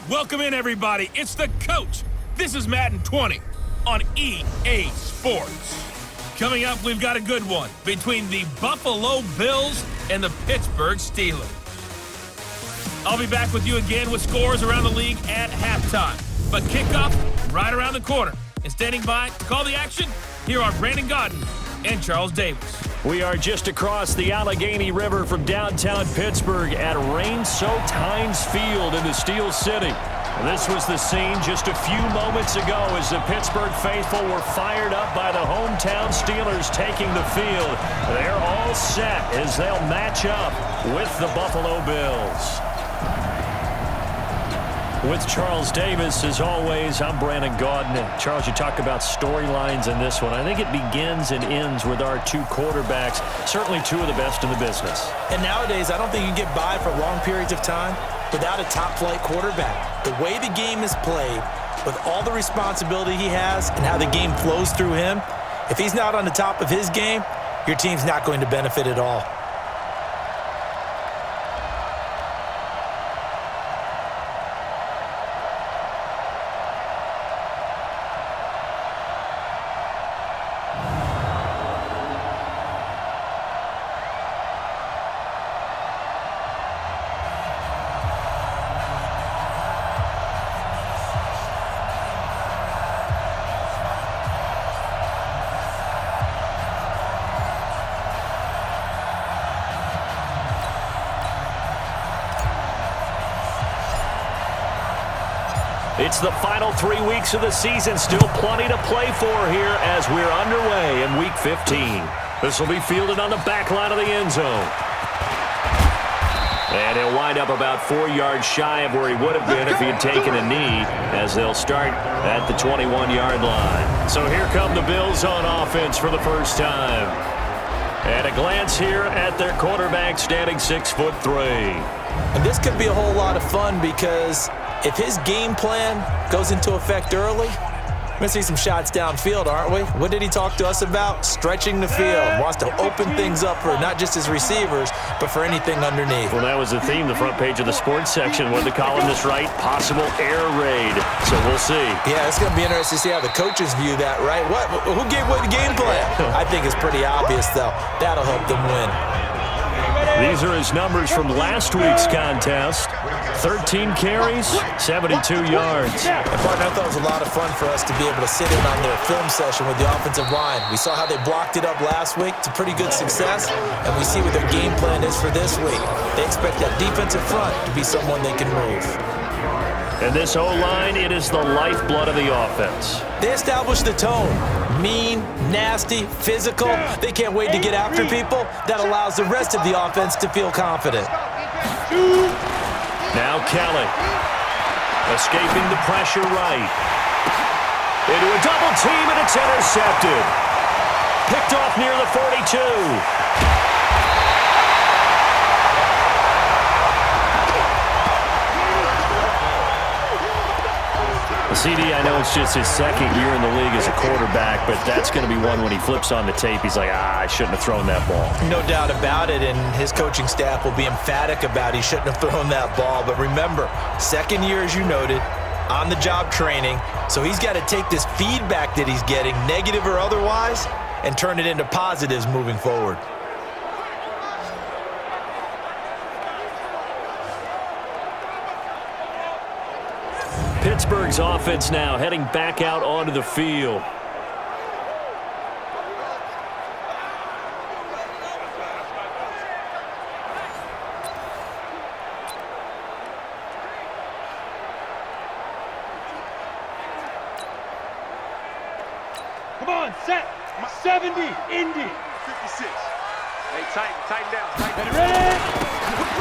Welcome in, everybody. It's the coach. This is Madden 20 on EA Sports. Coming up, we've got a good one between the Buffalo Bills and the Pittsburgh Steelers. I'll be back with you again with scores around the league at halftime. But kickoff right around the corner. And standing by to call the action, here are Brandon Godden and Charles Davis. We are just across the Allegheny River from downtown Pittsburgh at Rain-Soaked Heinz Field in the Steel City. This was the scene just a few moments ago as the Pittsburgh faithful were fired up by the hometown Steelers taking the field. They're all set as they'll match up with the Buffalo Bills. With Charles Davis, as always, I'm Brandon Godden. And Charles, you talk about storylines in this one. I think it begins and ends with our two quarterbacks, certainly two of the best in the business. And nowadays, I don't think you can get by for long periods of time without a top-flight quarterback. The way the game is played, with all the responsibility he has and how the game flows through him, if he's not on the top of his game, your team's not going to benefit at all. It's the final 3 weeks of the season. Still plenty to play for here as we're underway in Week 15. This will be fielded on the back line of the end zone. And he'll wind up about 4 yards shy of where he would have been if he had taken a knee, as they'll start at the 21-yard line. So here come the Bills on offense for the first time. And a glance here at their quarterback, standing 6'3". And this could be a whole lot of fun because if his game plan goes into effect early, we're going to see some shots downfield, aren't we? What did he talk to us about? Stretching the field. Wants to open things up for not just his receivers, but for anything underneath. Well, that was the theme, the front page of the sports section. What did the columnist write? Possible air raid. So we'll see. Yeah, it's going to be interesting to see how the coaches view that, right? Who gave away the game plan? I think it's pretty obvious, though. That'll help them win. These are his numbers from last week's contest. 13 carries, 72 yards. And partner, I thought it was a lot of fun for us to be able to sit in on their film session with the offensive line. We saw how they blocked it up last week to pretty good success, and we see what their game plan is for this week. They expect that defensive front to be someone they can move. And this O-line, it is the lifeblood of the offense. They establish the tone. Mean, nasty, physical. They can't wait to get after people. That allows the rest of the offense to feel confident. Now Kelly, escaping the pressure right. Into a double team, and it's intercepted. Picked off near the 42. CD, I know it's just his second year in the league as a quarterback, but that's going to be one when he flips on the tape. He's like, I shouldn't have thrown that ball. No doubt about it, and his coaching staff will be emphatic about he shouldn't have thrown that ball. But remember, second year, as you noted, on-the-job training, so he's got to take this feedback that he's getting, negative or otherwise, and turn it into positives moving forward. Pittsburgh's offense now heading back out onto the field. Come on, set. 70, Indy. 56. Hey, tighten down. Ready?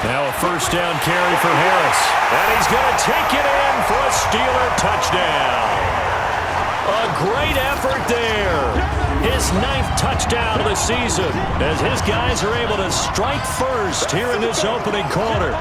Now a first down carry for Harris. And he's going to take it in for a Steeler touchdown. A great effort there. His 9th touchdown of the season as his guys are able to strike first here in this opening quarter.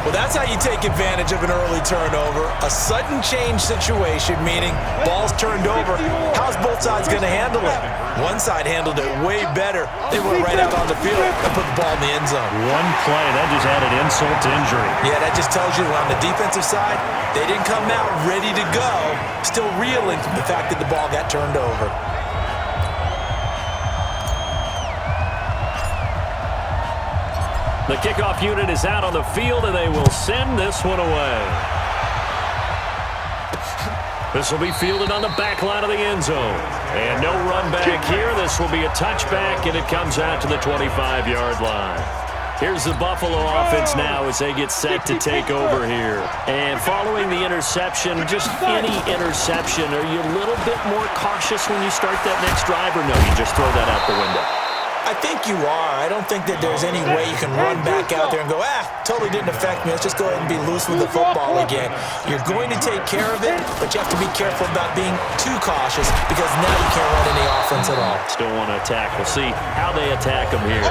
Well, that's how you take advantage of an early turnover. A sudden change situation, meaning ball's turned over. How's both sides going to handle it? One side handled it way better. They went right out on the field and put the ball in the end zone. One play, that just added insult to injury. Yeah, that just tells you on the defensive side, they didn't come out ready to go, still reeling from the fact that the ball got turned over. The kickoff unit is out on the field, and they will send this one away. This will be fielded on the back line of the end zone. And no run back here. This will be a touchback, and it comes out to the 25-yard line. Here's the Buffalo offense now as they get set to take over here. And following the interception, just any interception, are you a little bit more cautious when you start that next drive, or no, you just throw that out the window? I think you are. I don't think that there's any way you can run back out there and go, totally didn't affect me. Let's just go ahead and be loose with the football again. You're going to take care of it, but you have to be careful about being too cautious because now you can't run any offense at all. Still want to attack. We'll see how they attack them here.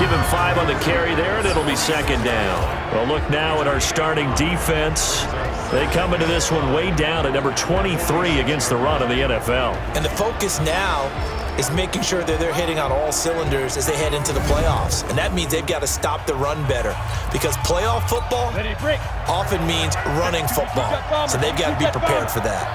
Give him 5 on the carry there, and it'll be second down. Well, look now at our starting defense. They come into this one way down at number 23 against the run of the NFL. And the focus now is making sure that they're hitting on all cylinders as they head into the playoffs. And that means they've got to stop the run better because playoff football often means running football. So they've got to be prepared for that.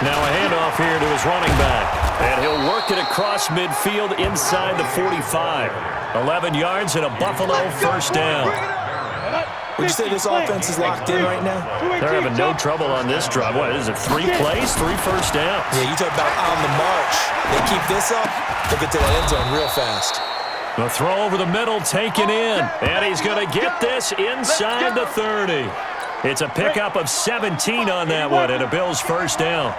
Now a handoff here to his running back. And he'll work it across midfield inside the 45. 11 yards and a Buffalo first down. Would you say this offense is locked in right now? They're having no trouble on this drive. What is it, 3 plays, 3 first downs? Yeah, you talk about on the march. They keep this up, they'll get to that end zone real fast. The throw over the middle taken in. And he's going to get this inside the 30. It's a pickup of 17 on that one and a Bills first down.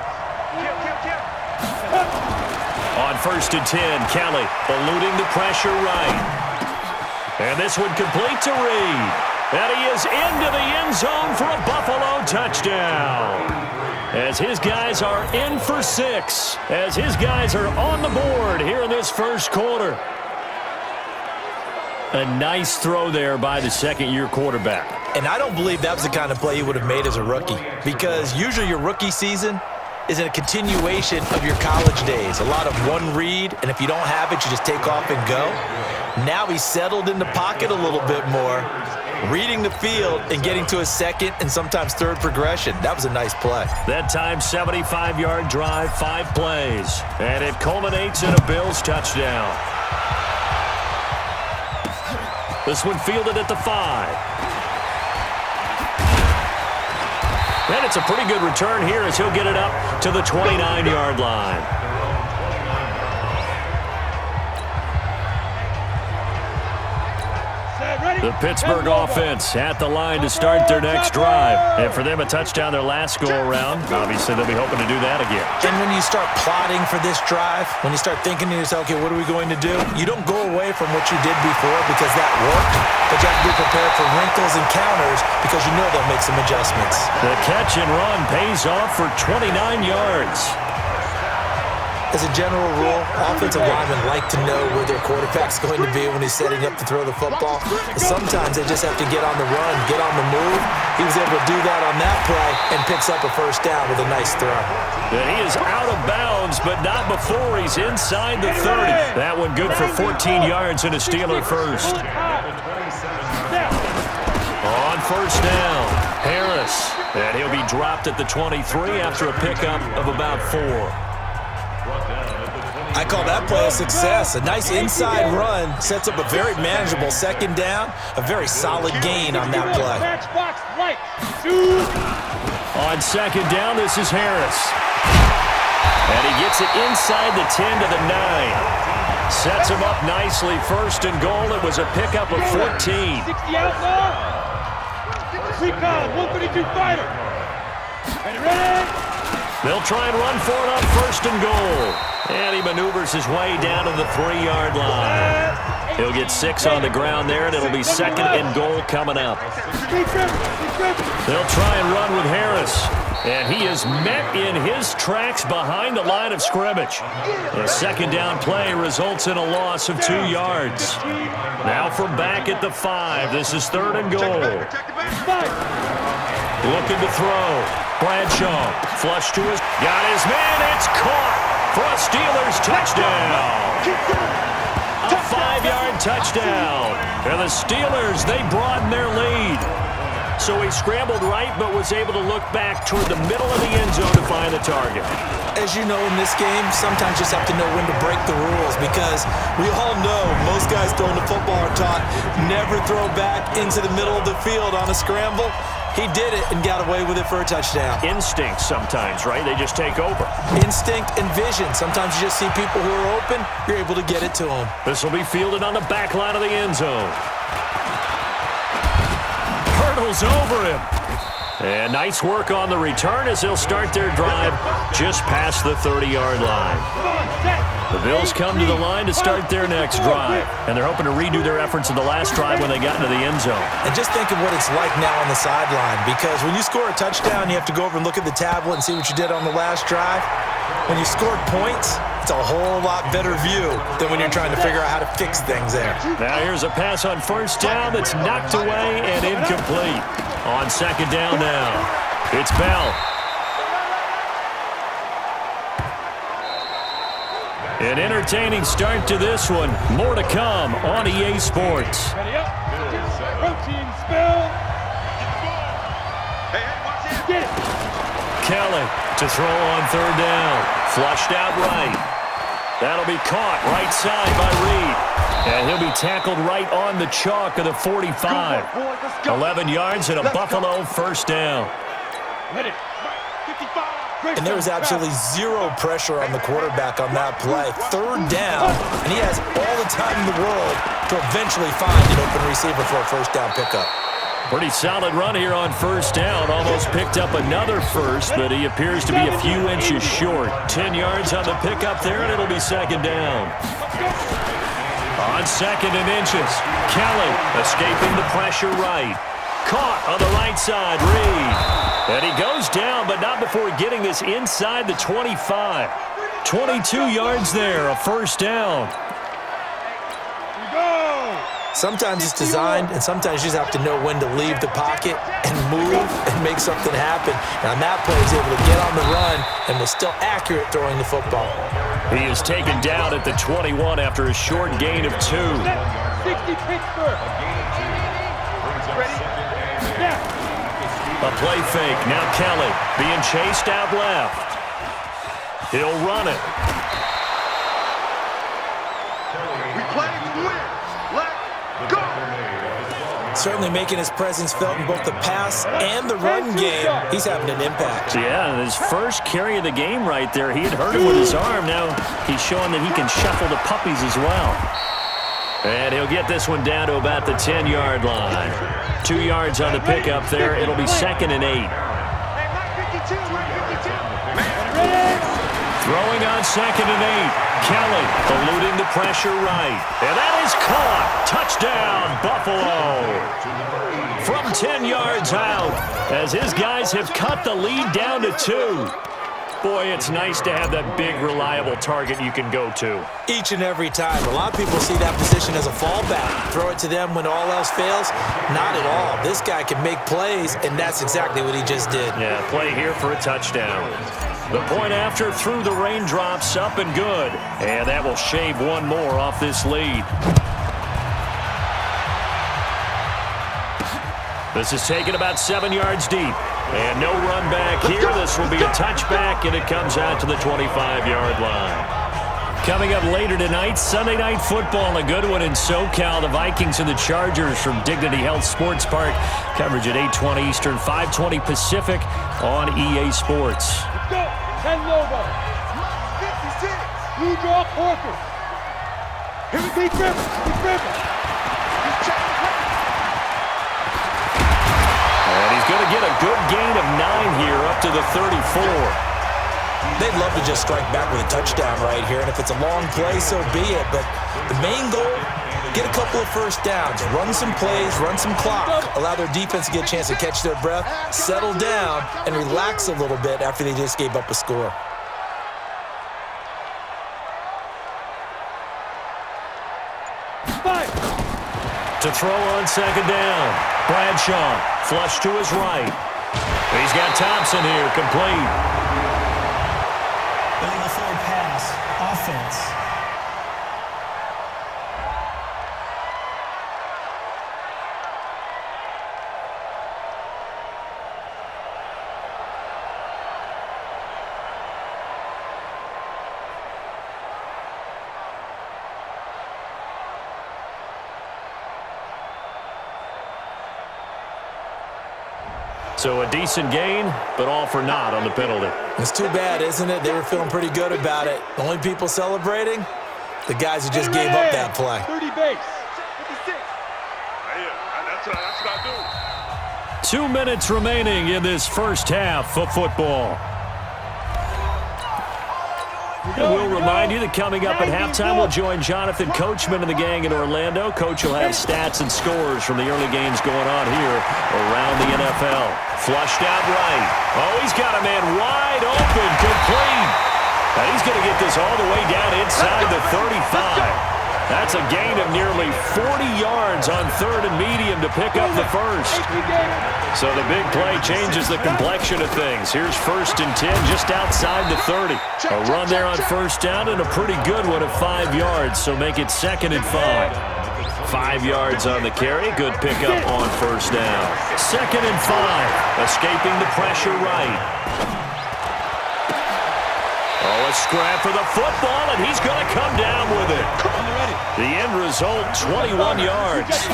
On 1st and 10, Kelly eluding the pressure right. And this one complete to Reed. And he is into the end zone for a Buffalo touchdown. As his guys are in for 6. As his guys are on the board here in this first quarter. A nice throw there by the second-year quarterback. And I don't believe that was the kind of play he would have made as a rookie. Because usually your rookie season is a continuation of your college days. A lot of one read, and if you don't have it, you just take off and go. Now he's settled in the pocket a little bit more, reading the field and getting to a second and sometimes third progression. That was a nice play. That time, 75-yard drive, 5 plays. And it culminates in a Bills touchdown. This one fielded at the 5. And it's a pretty good return here as he'll get it up to the 29-yard line. The Pittsburgh offense at the line to start their next drive. And for them, a touchdown their last go-around. Obviously, they'll be hoping to do that again. And when you start plotting for this drive, when you start thinking to yourself, okay, what are we going to do? You don't go away from what you did before because that worked, but you have to be prepared for wrinkles and counters because you know they'll make some adjustments. The catch and run pays off for 29 yards. As a general rule, offensive linemen like to know where their quarterback's going to be when he's setting up to throw the football. Sometimes they just have to get on the run, get on the move. He was able to do that on that play and picks up a first down with a nice throw. And he is out of bounds, but not before he's inside the 30. That one good for 14 yards and a Steeler first. On first down, Harris. And he'll be dropped at the 23 after a pickup of about 4. I call that play a success. A nice inside run sets up a very manageable second down, a very solid gain on that play. On second down, this is Harris. And he gets it inside the 10 to the 9. Sets him up nicely. First and goal. It was a pickup of 14. 60 outlaw. 132 fighter. Ready? They'll try and run for it on first and goal. And he maneuvers his way down to the 3-yard line. He'll get 6 on the ground there, and it'll be second and goal coming up. They'll try and run with Harris. And he is met in his tracks behind the line of scrimmage. The second down play results in a loss of 2 yards. Now from back at the 5. This is 3rd and goal. Looking to throw. Bradshaw. Flush to his. Got his man. It's caught for a Steelers touchdown. A 5-yard touchdown. And the Steelers, they broaden their lead. So he scrambled right, but was able to look back toward the middle of the end zone to find the target. As you know, in this game, sometimes you just have to know when to break the rules, because we all know most guys throwing the football are taught never throw back into the middle of the field on a scramble. He did it and got away with it for a touchdown. Instinct sometimes, right? They just take over. Instinct and vision. Sometimes you just see people who are open, you're able to get it to them. This will be fielded on the back line of the end zone. Hurdles over him. And nice work on the return as they'll start their drive just past the 30-yard line. The Bills come to the line to start their next drive, and they're hoping to redo their efforts in the last drive when they got into the end zone. And just think of what it's like now on the sideline, because when you score a touchdown, you have to go over and look at the tablet and see what you did on the last drive. When you score points, it's a whole lot better view than when you're trying to figure out how to fix things there. Now here's a pass on first down that's knocked away and incomplete. On second down now, it's Bell. An entertaining start to this one. More to come on EA Sports. Ready up. Protein spill. Get it. Kelly to throw on third down. Flushed out right. That'll be caught right side by Reed. And he'll be tackled right on the chalk of the 45. 11 yards and a Buffalo first down. Let it. 55. And there was absolutely zero pressure on the quarterback on that play. Third down, and he has all the time in the world to eventually find an open receiver for a first down pickup. Pretty solid run here on first down. Almost picked up another first, but he appears to be a few inches short. 10 yards on the pickup there, and it'll be second down. On second and inches, Kelly escaping the pressure right. Caught on the right side, Reed. And he goes down, but not before getting this inside the 25. 22 yards there, a first down. Sometimes it's designed, and sometimes you just have to know when to leave the pocket and move and make something happen. And on that play, he's able to get on the run and was still accurate throwing the football. He is taken down at the 21 after a short gain of 2. 60 Pittsburgh. Ready? Now. A play fake. Now Kelly being chased out left. He'll run it. We play to win. Let's go. Certainly making his presence felt in both the pass and the run game. He's having an impact. Yeah, his first carry of the game right there. He had hurt him with his arm. Now he's showing that he can shuffle the puppies as well. And he'll get this one down to about the 10-yard line. 2 yards on the pickup there. It'll be second and 8. Throwing on second and 8. Kelly eluding the pressure right. And that is caught. Touchdown, Buffalo. From 10 yards out, as his guys have cut the lead down to 2. Boy, it's nice to have that big, reliable target you can go to. Each and every time. A lot of people see that position as a fallback. Throw it to them when all else fails. Not at all. This guy can make plays, and that's exactly what he just did. Yeah, play here for a touchdown. The point after through the raindrops, up and good. And that will shave one more off this lead. This is taken about 7 yards deep. And no run back here. This will be a touchback, and it comes out to the 25-yard line. Coming up later tonight, Sunday Night Football, a good one in SoCal. The Vikings and the Chargers from Dignity Health Sports Park. Coverage at 8:20 Eastern, 5:20 Pacific on EA Sports. Let's go. 10 Lobo. 56. Blue draw Corker. Here we go. Big River. And he's going to get a good gain of 9 here up to the 34. They'd love to just strike back with a touchdown right here, and if it's a long play, so be it. But the main goal, get a couple of first downs, run some plays, run some clock, allow their defense to get a chance to catch their breath, settle down, and relax a little bit after they just gave up a score. To throw on second down, Bradshaw, flush to his right. He's got Thompson here, complete. Building a forward pass, offense. So a decent gain, but all for naught on the penalty. It's too bad, isn't it? They were feeling pretty good about it. The only people celebrating, the guys who just gave up that play. 30 base. 56. That's what I do. 2 minutes remaining in this first half of football. And we'll remind you that coming up at halftime, we'll join Jonathan Coachman and the gang in Orlando. Coach will have stats and scores from the early games going on here around the NFL. Flushed out right. Oh, he's got a man wide open, complete. And he's going to get this all the way down inside the 35. That's a gain of nearly 40 yards on third and medium to pick up the first. So the big play changes the complexion of things. Here's 1st and 10 just outside the 30. A run there on first down and a pretty good one of 5 yards, so make it 2nd and 5. 5 yards on the carry. Good pickup on first down. 2nd and 5. Escaping the pressure right. Oh, a scrap for the football, and he's going to come down with it. The end result, 21 yards.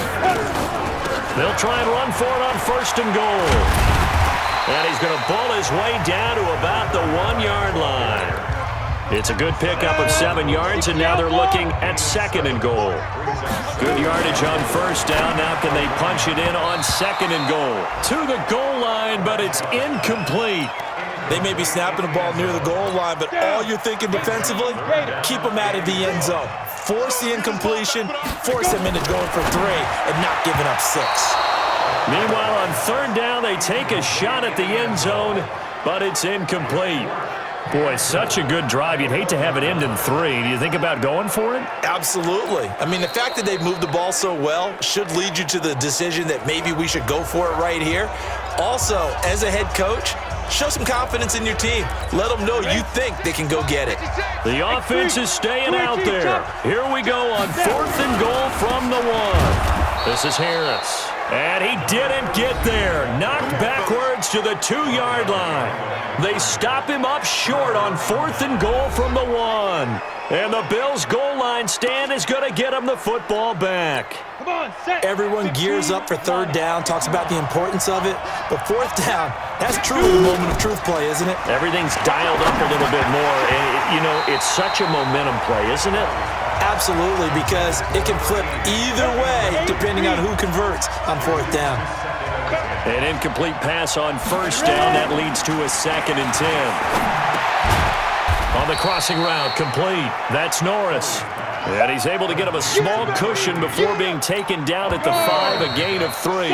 They'll try and run for it on 1st and goal. And he's going to bull his way down to about the 1-yard line. It's a good pickup of 7 yards, and now they're looking at 2nd and goal. Good yardage on first down. Now can they punch it in on 2nd and goal? To the goal line, but it's incomplete. They may be snapping the ball near the goal line, but all you're thinking defensively, keep them out of the end zone. Force the incompletion, force them into going for 3 and not giving up 6. Meanwhile, on 3rd down, they take a shot at the end zone, but it's incomplete. Boy, such a good drive. You'd hate to have it end in 3. Do you think about going for it? Absolutely. I mean, the fact that they've moved the ball so well should lead you to the decision that maybe we should go for it right here. Also, as a head coach, show some confidence in your team. Let them know you think they can go get it. The offense is staying out there. Here we go on 4th and goal from the 1. This is Harris. And he didn't get there. Knocked backwards to the 2-yard line. They stop him up short on 4th and goal from the 1. And the Bills' goal line stand is going to get him the football back. Come on, set. Everyone gears up for 3rd down, talks about the importance of it. But 4th down, that's truly the moment of truth play, isn't it? Everything's dialed up a little bit more. And it's such a momentum play, isn't it? Absolutely, because it can flip either way depending on who converts on 4th down. An incomplete pass on first down. That leads to a 2nd and 10. On the crossing route, complete. That's Norris. And he's able to get him a small cushion before being taken down at the 5, a gain of 3.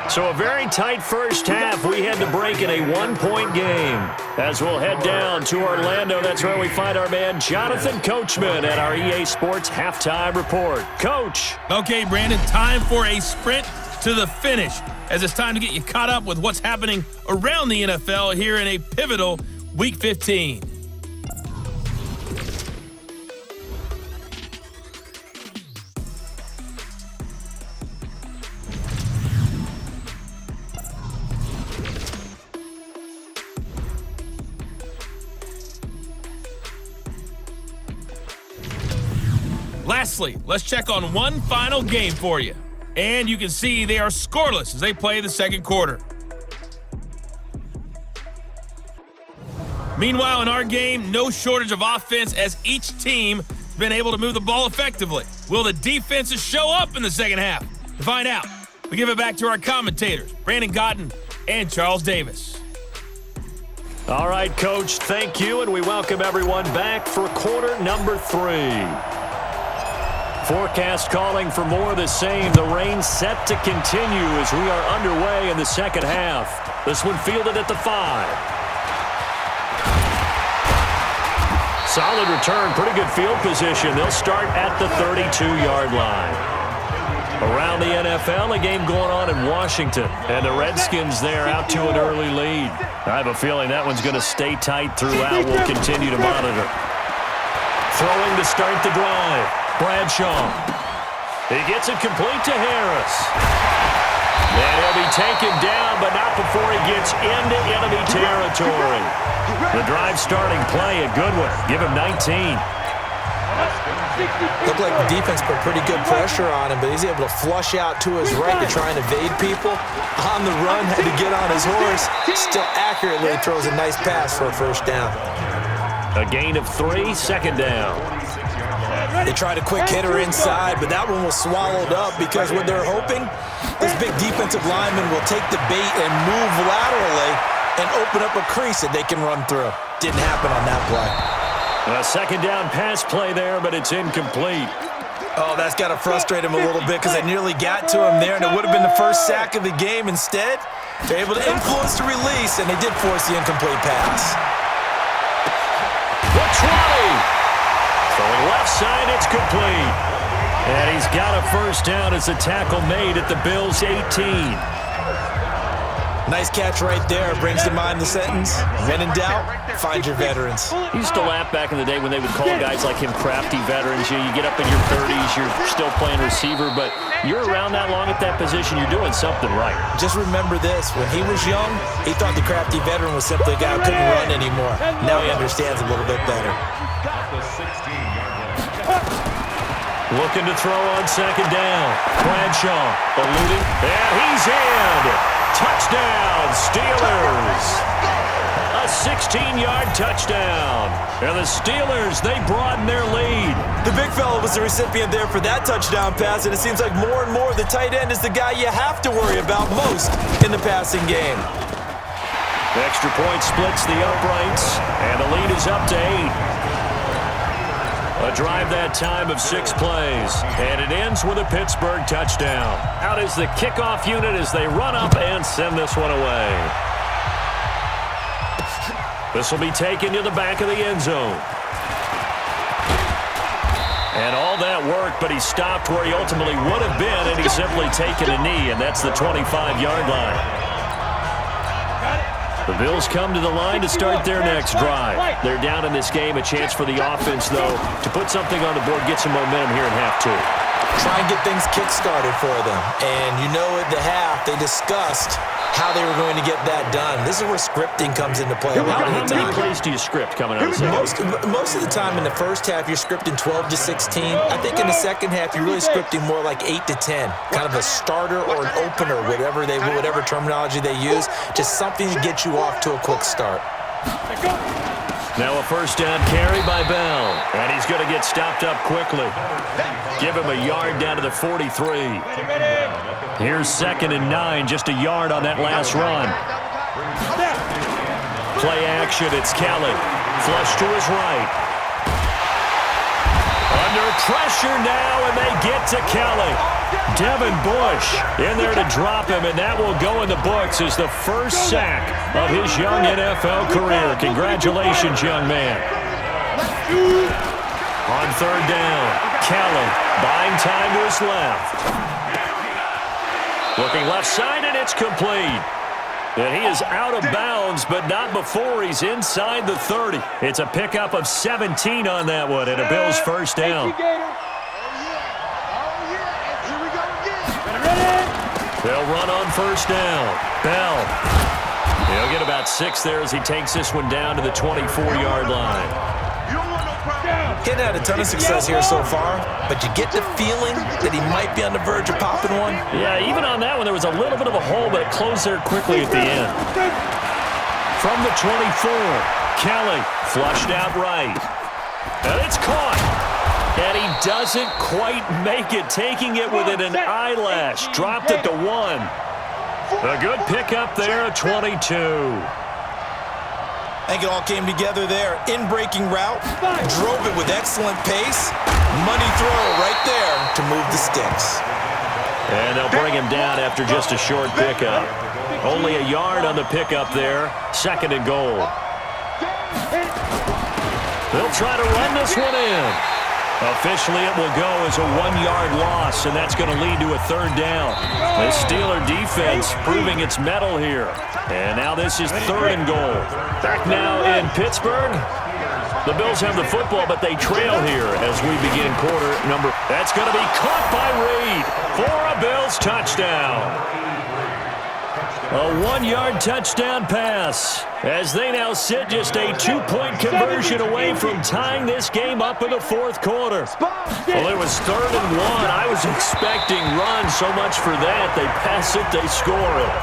So a very tight first half. We had to break in a 1-point game. As we'll head down to Orlando, that's where we find our man Jonathan Coachman at our EA Sports Halftime Report. Coach. Okay, Brandon, time for a sprint to the finish, as it's time to get you caught up with what's happening around the NFL here in a pivotal Week 15. Lastly, let's check on one final game for you. And you can see they are scoreless as they play the 2nd quarter. Meanwhile, in our game, no shortage of offense as each team has been able to move the ball effectively. Will the defenses show up in the 2nd half? To find out, we give it back to our commentators, Brandon Cotton and Charles Davis. All right, Coach, thank you, and we welcome everyone back for quarter number 3. Forecast calling for more of the same. The rain set to continue as we are underway in the second half. This one fielded at the 5. Solid return, pretty good field position. They'll start at the 32-yard line. Around the NFL, a game going on in Washington, and the Redskins there out to an early lead. I have a feeling that one's going to stay tight throughout. We'll continue to monitor. Throwing to start the drive. Bradshaw. He gets it complete to Harris. And he'll be taken down, but not before he gets into enemy territory. The drive starting play, a good one. Give him 19. Looked like the defense put pretty good pressure on him, but he's able to flush out to his right to try and evade people. On the run, had to get on his horse. Still accurately throws a nice pass for a first down. A gain of 3, second down. They tried a quick hitter inside, but that one was swallowed up because what they're hoping, this big defensive lineman will take the bait and move laterally and open up a crease that they can run through. Didn't happen on that play. A second down pass play there, but it's incomplete. Oh, that's got to frustrate him a little bit because they nearly got to him there, and it would have been the first sack of the game. Instead, they're able to influence the release, and they did force the incomplete pass. The 20. Throwing left side, it's complete. And he's got a first down as the tackle made at the Bills' 18. Nice catch right there. Brings to mind the sentence, when in doubt, find your veterans. He used to laugh back in the day when they would call guys like him crafty veterans. You get up in your 30s, you're still playing receiver, but you're around that long at that position, you're doing something right. Just remember this. When he was young, he thought the crafty veteran was simply a guy who couldn't run anymore. Now he understands a little bit better. Looking to throw on second down. Bradshaw eluding, and he's in. Touchdown, Steelers. A 16-yard touchdown. And the Steelers, they broaden their lead. The big fella was the recipient there for that touchdown pass, and it seems like more and more the tight end is the guy you have to worry about most in the passing game. The extra point splits the uprights, and the lead is up to 8. A drive that time of 6 plays, and it ends with a Pittsburgh touchdown. Out is the kickoff unit as they run up and send this one away. This will be taken to the back of the end zone. And all that work, but he stopped where he ultimately would have been, and he's simply taken a knee, and that's the 25-yard line. The Bills come to the line to start their next drive. They're down in this game. A chance for the offense, though, to put something on the board, get some momentum here in half 2. Try and get things kick-started for them. And you know at the half, they discussed how they were going to get that done. This is where scripting comes into play a lot of the time. How many plays do you script coming out of the second? Most of the time in the first half, you're scripting 12 to 16. I think in the second half, you're really scripting more like 8 to 10. Kind of a starter or an opener, whatever terminology they use. Just something to get you off to a quick start. Now a first down carry by Bell. And he's going to get stopped up quickly. Give him a yard down to the 43. Here's 2nd and 9, just a yard on that last run. Play action, it's Kelly. Flush to his right. Under pressure now, and they get to Kelly. Devin Bush in there to drop him, and that will go in the books as the first sack of his young NFL career. Congratulations, young man. On third down, Kelly buying time to his left. Looking left side, and it's complete. And he is out of bounds, but not before he's inside the 30. It's a pickup of 17 on that one, and a Bills first down. They'll run on first down. Bell. He'll get about 6 there as he takes this one down to the 24-yard line. Getting had a ton of success here so far, but you get the feeling that he might be on the verge of popping one. Yeah, even on that one, there was a little bit of a hole, but it closed there quickly at the end. From the 24, Kelly flushed out right. And it's caught. And he doesn't quite make it, taking it within an eyelash. Dropped it to 1. A good pickup there at 22. I think it all came together there. In-breaking route, drove it with excellent pace. Money throw right there to move the sticks. And they'll bring him down after just a short pickup. Only a yard on the pickup there. 2nd and goal. They'll try to run this one in. Officially, it will go as a 1-yard loss, and that's going to lead to a 3rd down. The Steeler defense proving its mettle here. And now this is 3rd and goal. Back now in Pittsburgh. The Bills have the football, but they trail here as we begin quarter number. That's going to be caught by Reed for a Bills touchdown. A 1-yard touchdown pass as they now sit just a 2-point conversion away from tying this game up in the 4th quarter. Well, it was 3rd and 1. I was expecting run so much for that. They pass it, they score it.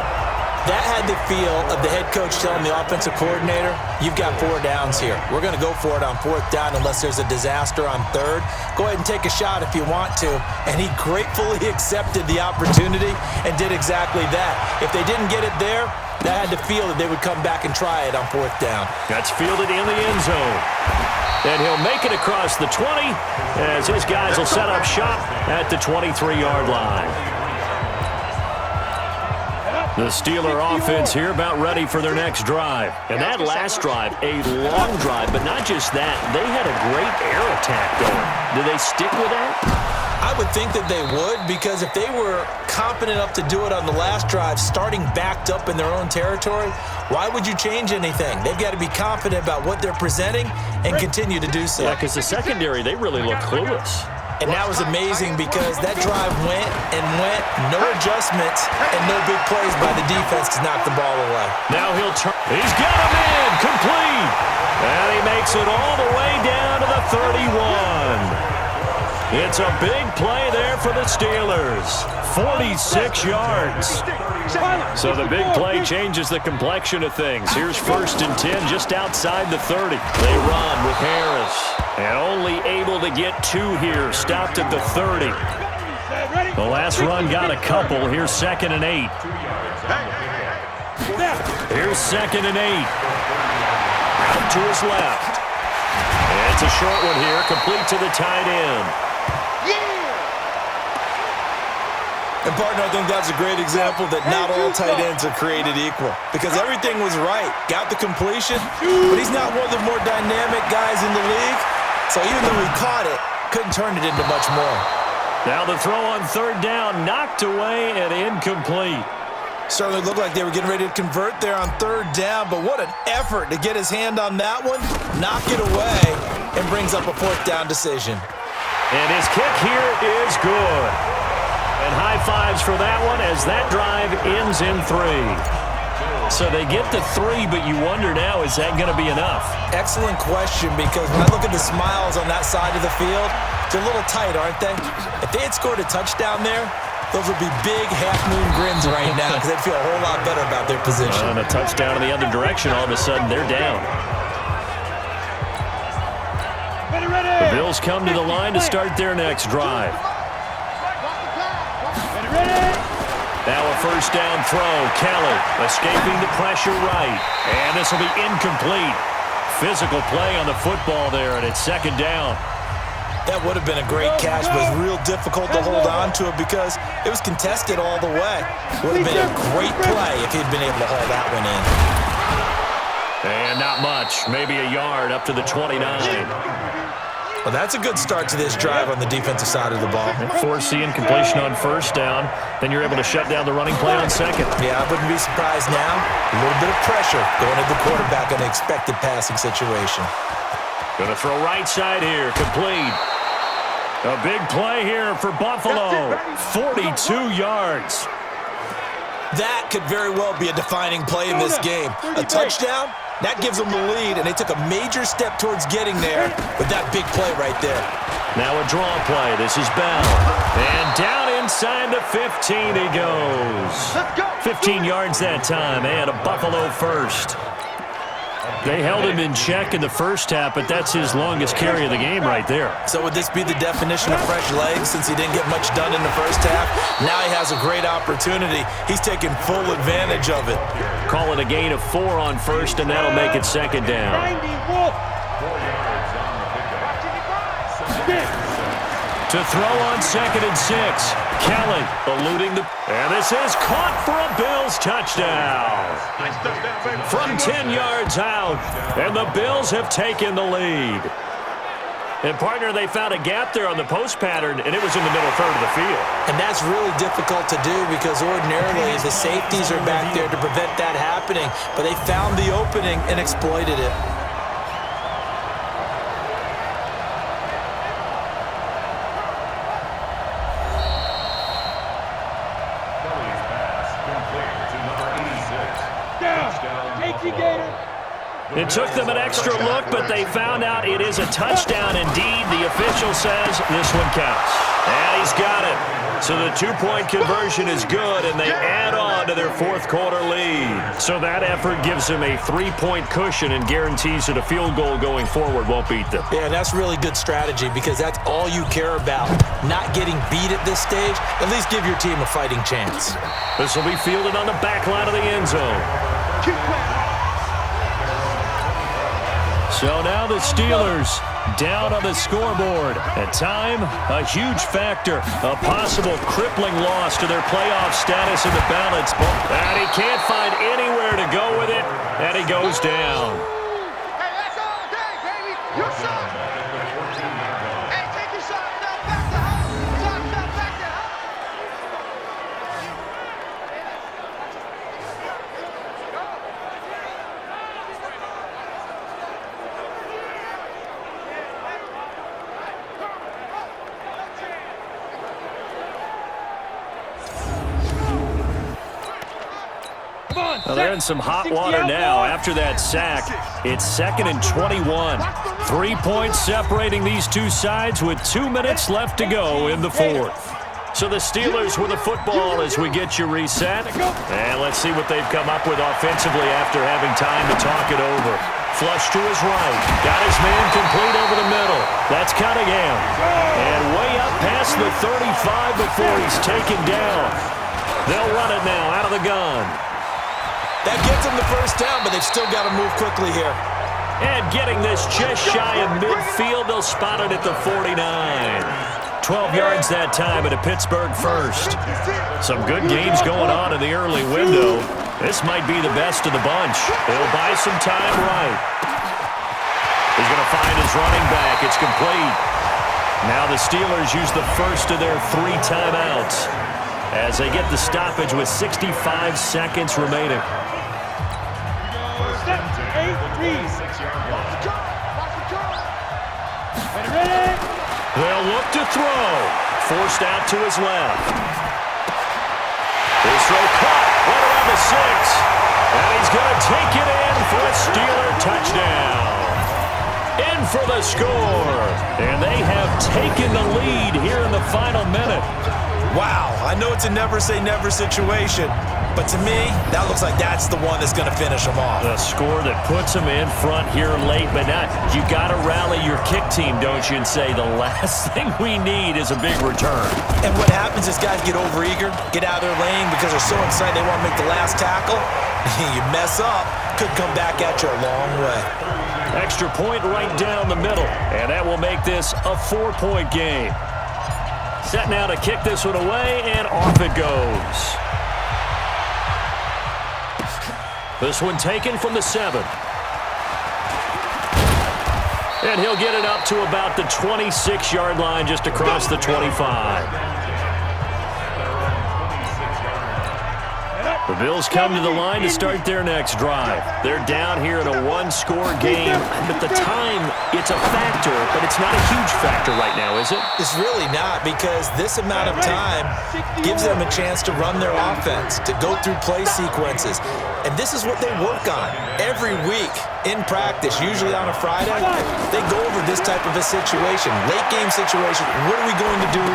That had the feel of the head coach telling the offensive coordinator, you've got 4 downs here. We're going to go for it on 4th down unless there's a disaster on 3rd. Go ahead and take a shot if you want to. And he gratefully accepted the opportunity and did exactly that. If they didn't get it there, that had the feel that they would come back and try it on 4th down. That's fielded in the end zone. And he'll make it across the 20 as his guys will set up shop at the 23-yard line. The Steeler offense here about ready for their next drive. And that last drive, a long drive, but not just that. They had a great air attack going. Do they stick with that? I would think that they would, because if they were confident enough to do it on the last drive, starting backed up in their own territory, why would you change anything? They've got to be confident about what they're presenting and continue to do so. Yeah, because the secondary, they really look clueless. And that was amazing because that drive went and went, no adjustments, and no big plays by the defense to knock the ball away. Now he'll turn. He's got him in, complete. And he makes it all the way down to the 31. It's a big play there for the Steelers. 46 yards. So the big play changes the complexion of things. Here's 1st and 10 just outside the 30. They run with Harris. And only able to get 2 here. Stopped at the 30. The last run got a couple. Here's 2nd and 8. Here's 2nd and 8. Out to his left. And it's a short one here. Complete to the tight end. And, partner, I think that's a great example that not all tight ends are created equal, because everything was right. Got the completion, but he's not one of the more dynamic guys in the league. So even though he caught it, couldn't turn it into much more. Now the throw on 3rd down, knocked away and incomplete. Certainly looked like they were getting ready to convert there on 3rd down, but what an effort to get his hand on that one, knock it away, and brings up a 4th down decision. And his kick here is good. And high fives for that one as that drive ends in 3. So they get to 3, but you wonder now, is that going to be enough? Excellent question, because when I look at the smiles on that side of the field, they're a little tight, aren't they? If they had scored a touchdown there, those would be big half-moon grins right now because they'd feel a whole lot better about their position. And a touchdown in the other direction, all of a sudden they're down. The Bills come to the line to start their next drive. Now a 1st down throw. Kelly escaping the pressure right. And this will be incomplete. Physical play on the football there, and it's 2nd down. That would have been a great catch, but it was real difficult to hold on to it because it was contested all the way. Would have been a great play if he'd been able to haul that one in. And not much. Maybe a yard up to the 29. Well, that's a good start to this drive on the defensive side of the ball. Force the incompletion on 1st down. Then you're able to shut down the running play on 2nd. Yeah, I wouldn't be surprised now. A little bit of pressure going at the quarterback in an expected passing situation. Going to throw right side here. Complete. A big play here for Buffalo. 42 yards. That could very well be a defining play in this game. A touchdown? That gives them the lead, and they took a major step towards getting there with that big play right there. Now a draw play. This is Bell. And down inside the 15 he goes. 15 yards that time, and a Buffalo 1st. They held him in check in the first half, but that's his longest carry of the game right there. So would this be the definition of fresh legs since he didn't get much done in the first half? Now he has a great opportunity. He's taking full advantage of it. Call it a gain of 4 on first, and that'll make it second down. To throw on 2nd and 6. Kelly eluding the... And this is caught for a Bills touchdown. From 10 yards out, and the Bills have taken the lead. And, partner, they found a gap there on the post pattern, and it was in the middle third of the field. And that's really difficult to do because ordinarily the safeties are back there to prevent that happening. But they found the opening and exploited it. It took them an extra look, but they found out it is a touchdown indeed. The official says this one counts. And he's got it. So the 2-point conversion is good, and they add on to their fourth-quarter lead. So that effort gives them a 3-point cushion and guarantees that a field goal going forward won't beat them. Yeah, that's really good strategy because that's all you care about. Not getting beat at this stage. At least give your team a fighting chance. This will be fielded on the back line of the end zone. So now the Steelers down on the scoreboard. At time, a huge factor. A possible crippling loss to their playoff status in the balance. And he can't find anywhere to go with it. And he goes down. Hey, that's all day, baby. Your shot. Hey, take your shot. Now back to home. Shot, back to home. Well, they're in some hot water now after that sack. It's 2nd and 21. 3 points separating these two sides with 2 minutes left to go in the fourth. So the Steelers with the football as we get you reset. And let's see what they've come up with offensively after having time to talk it over. Flush to his right. Got his man complete over the middle. That's Cunningham. And way up past the 35 before he's taken down. They'll run it now out of the gun. That gets them the first down, but they've still got to move quickly here. And getting this just shy of midfield, they'll spot it at the 49. 12 yards that time at a Pittsburgh first. Some good games going on in the early window. This might be the best of the bunch. They'll buy some time right. He's going to find his running back. It's complete. Now the Steelers use the first of their 3 timeouts as they get the stoppage with 65 seconds remaining. They'll look to throw. Forced out to his left. His throw caught right around the 6. And he's going to take it in for a Steeler touchdown. In for the score. And they have taken the lead here in the final minute. Wow, I know it's a never-say-never situation, but to me, that looks like that's the one that's going to finish them off. The score that puts them in front here late, but not. You got to rally your kick team, don't you, and say the last thing we need is a big return. And what happens is guys get overeager, get out of their lane because they're so excited they want to make the last tackle. You mess up, could come back at you a long way. Extra point right down the middle, and that will make this a 4-point game. Set now to kick this one away, and off it goes. This one taken from the 7. And he'll get it up to about the 26-yard line just across the 25. The Bills come to the line to start their next drive. They're down here in a 1-score game. But the time, it's a factor, but it's not a huge factor right now, is it? It's really not because this amount of time gives them a chance to run their offense, to go through play sequences. And this is what they work on every week in practice, usually on a Friday. They go over this type of a situation, late game situation. What are we going to do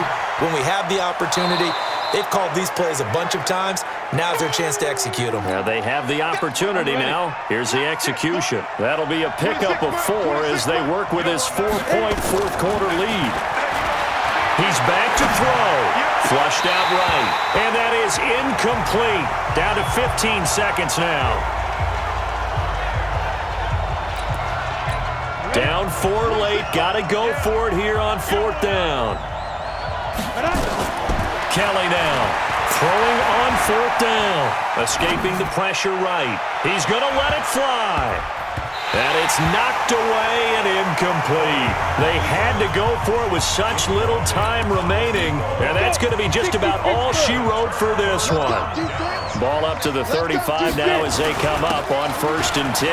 when we have the opportunity? They've called these plays a bunch of times, Now's their chance to execute them. Now they have the opportunity now. Here's the execution. That'll be a pickup of 4 as they work with his 4-point fourth-quarter lead. He's back to throw. Flushed out right. And that is incomplete. Down to 15 seconds now. Down 4 late. Got to go for it here on 4th down. Kelly now. Throwing on 4th down. Escaping the pressure right. He's going to let it fly. And it's knocked away and incomplete. They had to go for it with such little time remaining. And that's going to be just about all she wrote for this one. Ball up to the 35 now as they come up on 1st and 10.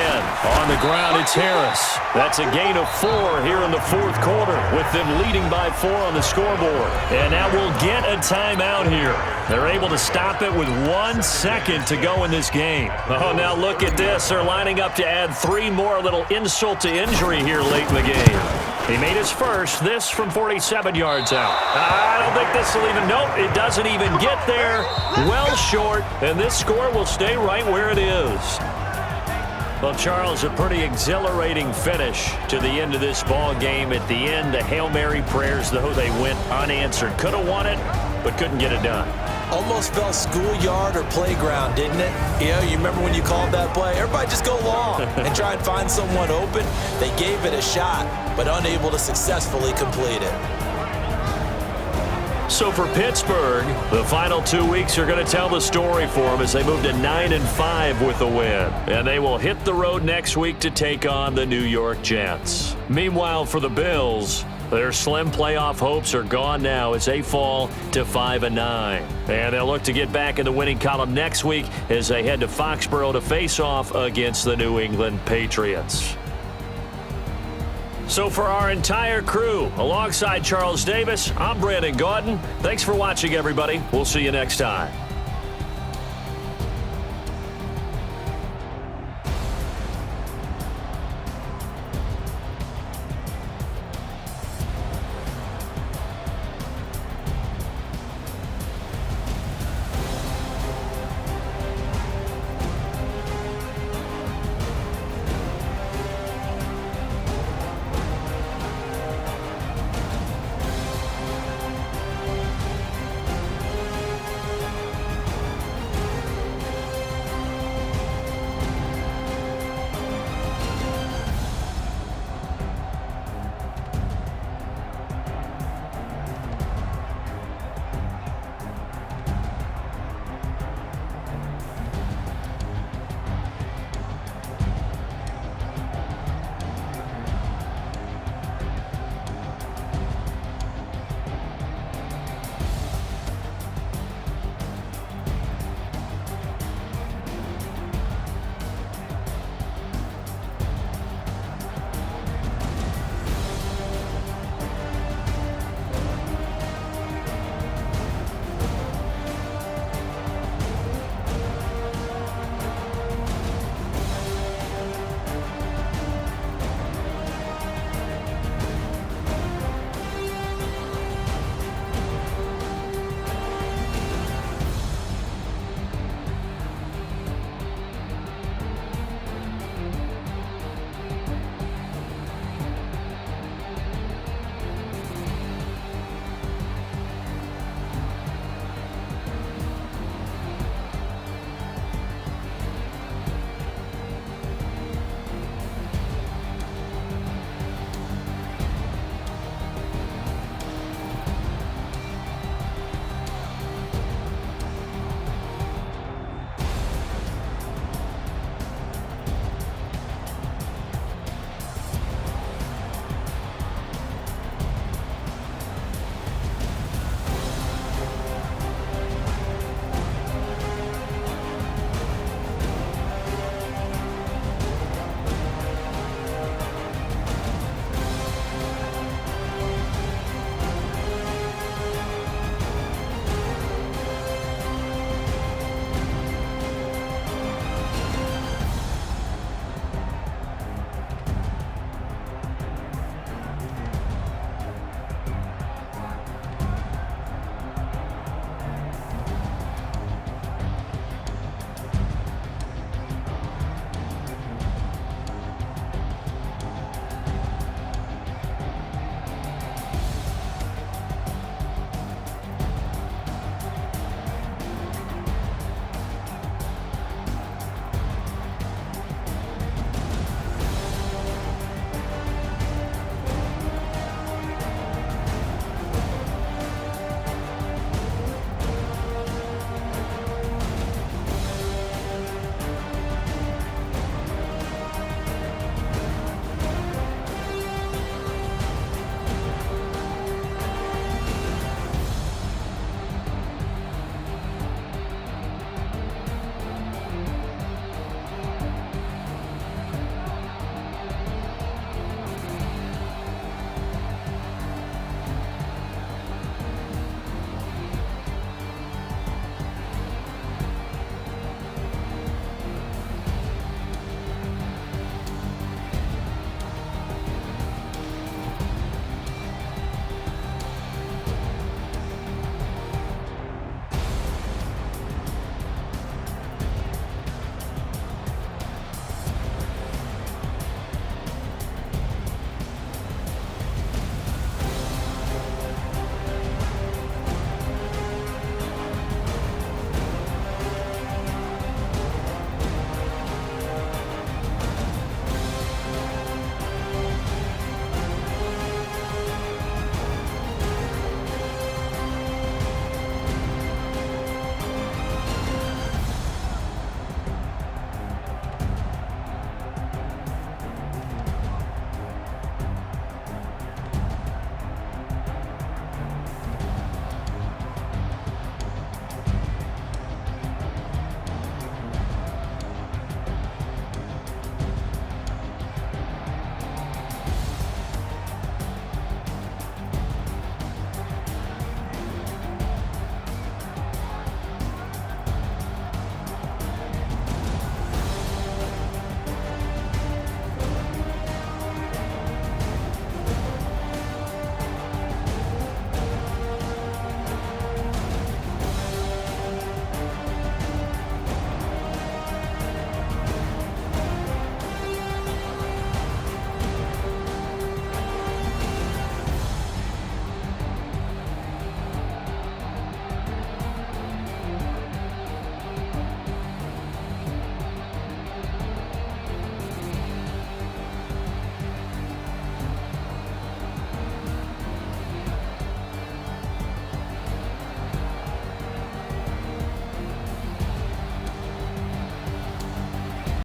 On the ground, it's Harris. That's a gain of 4 here in the 4th quarter, with them leading by 4 on the scoreboard. And now we'll get a timeout here. They're able to stop it with 1 second to go in this game. Oh, now look at this. They're lining up to add 3 more, a little insult to injury here late in the game. He made his first, this from 47 yards out. I don't think this will even, nope, it doesn't even get there. Well short, and this score will stay right where it is. Well, Charles, a pretty exhilarating finish to the end of this ball game. At the end, the Hail Mary prayers, though, they went unanswered. Could have won it, but couldn't get it done. Almost felt schoolyard or playground, didn't it? You remember when you called that play? Everybody just go long and try and find someone open. They gave it a shot, but unable to successfully complete it. So for Pittsburgh, the final 2 weeks are going to tell the story for them as they move to 9-5 with a win. And they will hit the road next week to take on the New York Jets. Meanwhile, for the Bills, their slim playoff hopes are gone now as they fall to 5-9. And they'll look to get back in the winning column next week as they head to Foxborough to face off against the New England Patriots. So for our entire crew, alongside Charles Davis, I'm Brandon Gaudin. Thanks for watching, everybody. We'll see you next time.